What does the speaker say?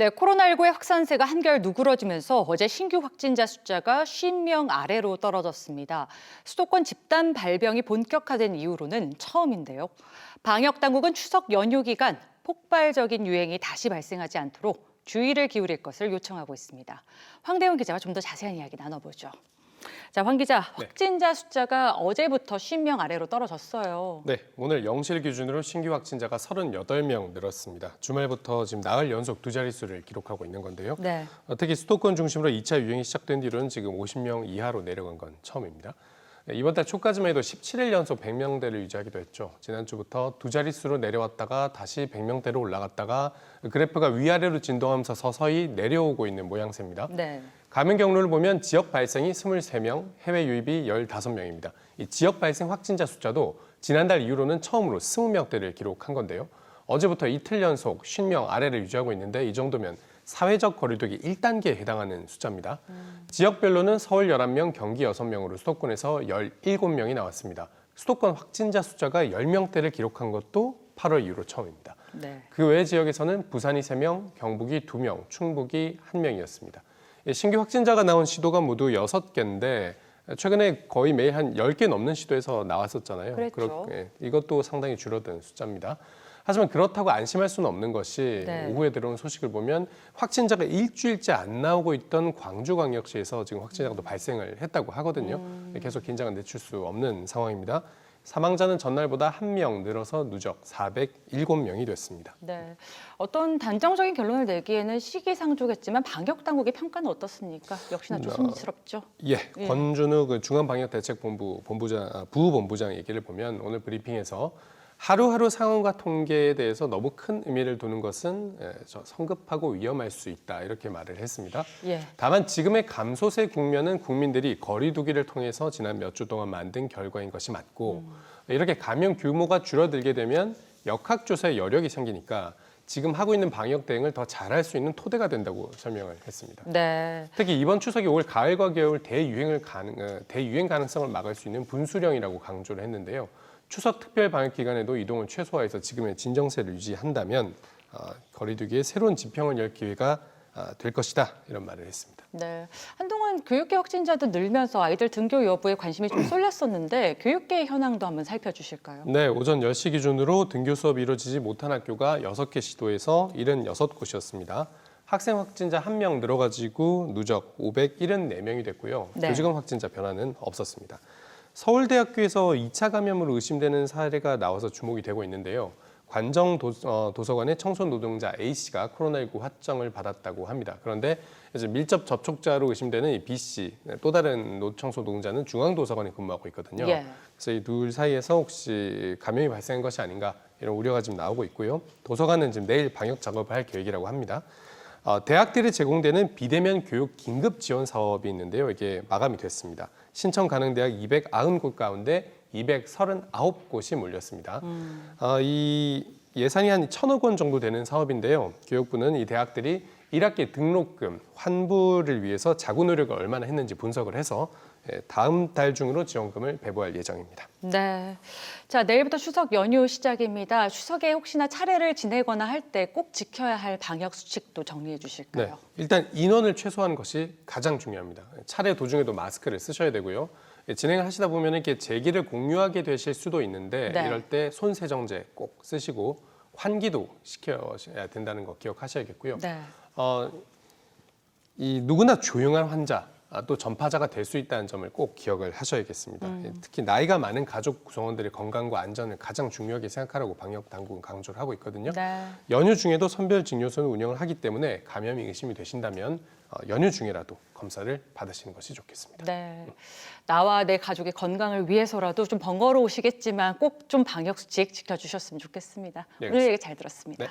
네, 코로나19의 확산세가 한결 누그러지면서 어제 신규 확진자 숫자가 50명 아래로 떨어졌습니다. 수도권 집단 발병이 본격화된 이후로는 처음인데요. 방역 당국은 추석 연휴 기간 폭발적인 유행이 다시 발생하지 않도록 주의를 기울일 것을 요청하고 있습니다. 황대훈 기자가 좀 더 자세한 이야기 나눠보죠. 자, 황 기자, 확진자 숫자가 어제부터 50명 아래로 떨어졌어요. 네, 오늘 0시 기준으로 신규 확진자가 38명 늘었습니다. 주말부터 지금 나흘 연속 두 자릿수를 기록하고 있는 건데요. 네. 특히 수도권 중심으로 2차 유행이 시작된 뒤로는 지금 50명 이하로 내려간 건 처음입니다. 이번 달 초까지만 해도 17일 연속 100명대를 유지하기도 했죠. 지난주부터 두 자릿수로 내려왔다가 다시 100명대로 올라갔다가 그래프가 위아래로 진동하면서 서서히 내려오고 있는 모양새입니다. 네. 감염 경로를 보면 지역 발생이 23명, 해외 유입이 15명입니다. 이 지역 발생 확진자 숫자도 지난달 이후로는 처음으로 20명대를 기록한 건데요. 어제부터 이틀 연속 50명 아래를 유지하고 있는데 이 정도면 사회적 거리두기 1단계에 해당하는 숫자입니다. 지역별로는 서울 11명, 경기 6명으로 수도권에서 17명이 나왔습니다. 수도권 확진자 숫자가 10명대를 기록한 것도 8월 이후로 처음입니다. 네. 그 외 지역에서는 부산이 3명, 경북이 2명, 충북이 1명이었습니다. 신규 확진자가 나온 시도가 모두 6개인데 최근에 거의 매일 한 10개 넘는 시도에서 나왔었잖아요. 그랬죠. 이것도 상당히 줄어든 숫자입니다. 하지만 그렇다고 안심할 수는 없는 것이 오후에 들어온 소식을 보면 확진자가 일주일째 안 나오고 있던 광주광역시에서 지금 확진자가 또 발생을 했다고 하거든요. 계속 긴장을 늦출 수 없는 상황입니다. 사망자는 전날보다 1명 늘어서 누적 407명이 됐습니다. 네, 어떤 단정적인 결론을 내기에는 시기상조겠지만 방역 당국의 평가는 어떻습니까? 역시나 조심스럽죠. 권준우 중앙방역대책본부 부본부장 얘기를 보면 오늘 브리핑에서 하루하루 상황과 통계에 대해서 너무 큰 의미를 두는 것은 성급하고 위험할 수 있다 이렇게 말을 했습니다. 다만 지금의 감소세 국면은 국민들이 거리 두기를 통해서 지난 몇 주 동안 만든 결과인 것이 맞고 이렇게 감염 규모가 줄어들게 되면 역학조사의 여력이 생기니까 지금 하고 있는 방역 대응을 더 잘할 수 있는 토대가 된다고 설명을 했습니다. 네. 특히 이번 추석이 올 가을과 겨울 대유행 가능성을 막을 수 있는 분수령이라고 강조를 했는데요. 추석 특별 방역 기간에도 이동을 최소화해서 지금의 진정세를 유지한다면 거리두기에 새로운 지평을 열 기회가 될 것이다 이런 말을 했습니다. 네, 한동안 교육계 확진자도 늘면서 아이들 등교 여부에 관심이 좀 쏠렸었는데 교육계의 현황도 한번 살펴주실까요? 네, 오전 10시 기준으로 등교 수업이 이루어지지 못한 학교가 6개 시도에서 76곳이었습니다. 학생 확진자 1명 늘어가지고 누적 574명이 됐고요. 교직원 확진자 변화는 없었습니다. 서울대학교에서 2차 감염으로 의심되는 사례가 나와서 주목이 되고 있는데요. 관정 도서관의 청소 노동자 A씨가 코로나19 확정을 받았다고 합니다. 그런데 이제 밀접 접촉자로 의심되는 이 B씨, 또 다른 청소 노동자는 중앙도서관에 근무하고 있거든요. 그래서 이 둘 사이에서 혹시 감염이 발생한 것이 아닌가 이런 우려가 지금 나오고 있고요. 도서관은 지금 내일 방역 작업을 할 계획이라고 합니다. 대학들이 제공되는 비대면 교육 긴급 지원 사업이 있는데요. 이게 마감이 됐습니다. 신청 가능 대학 290곳 가운데 239곳이 몰렸습니다. 이 예산이 한 1,000억 원 정도 되는 사업인데요. 교육부는 이 대학들이 1학기 등록금 환불을 위해서 자구 노력을 얼마나 했는지 분석을 해서 다음 달 중으로 지원금을 배부할 예정입니다. 네, 자 내일부터 추석 연휴 시작입니다. 추석에 혹시나 차례를 지내거나 할 때 꼭 지켜야 할 방역 수칙도 정리해 주실까요? 네, 일단 인원을 최소화하는 것이 가장 중요합니다. 차례 도중에도 마스크를 쓰셔야 되고요. 진행을 하시다 보면 이렇게 제기를 공유하게 되실 수도 있는데 이럴 때 손 세정제 꼭 쓰시고 환기도 시켜야 된다는 거 기억하셔야겠고요. 이 누구나 조용한 환자 또 전파자가 될 수 있다는 점을 꼭 기억을 하셔야겠습니다. 특히 나이가 많은 가족 구성원들의 건강과 안전을 가장 중요하게 생각하라고 방역 당국은 강조를 하고 있거든요. 연휴 중에도 선별 진료소는 운영을 하기 때문에 감염이 의심이 되신다면 연휴 중에라도 검사를 받으시는 것이 좋겠습니다. 네, 나와 내 가족의 건강을 위해서라도 좀 번거로우시겠지만 꼭 좀 방역 수칙 지켜주셨으면 좋겠습니다. 오늘 얘기 잘 들었습니다.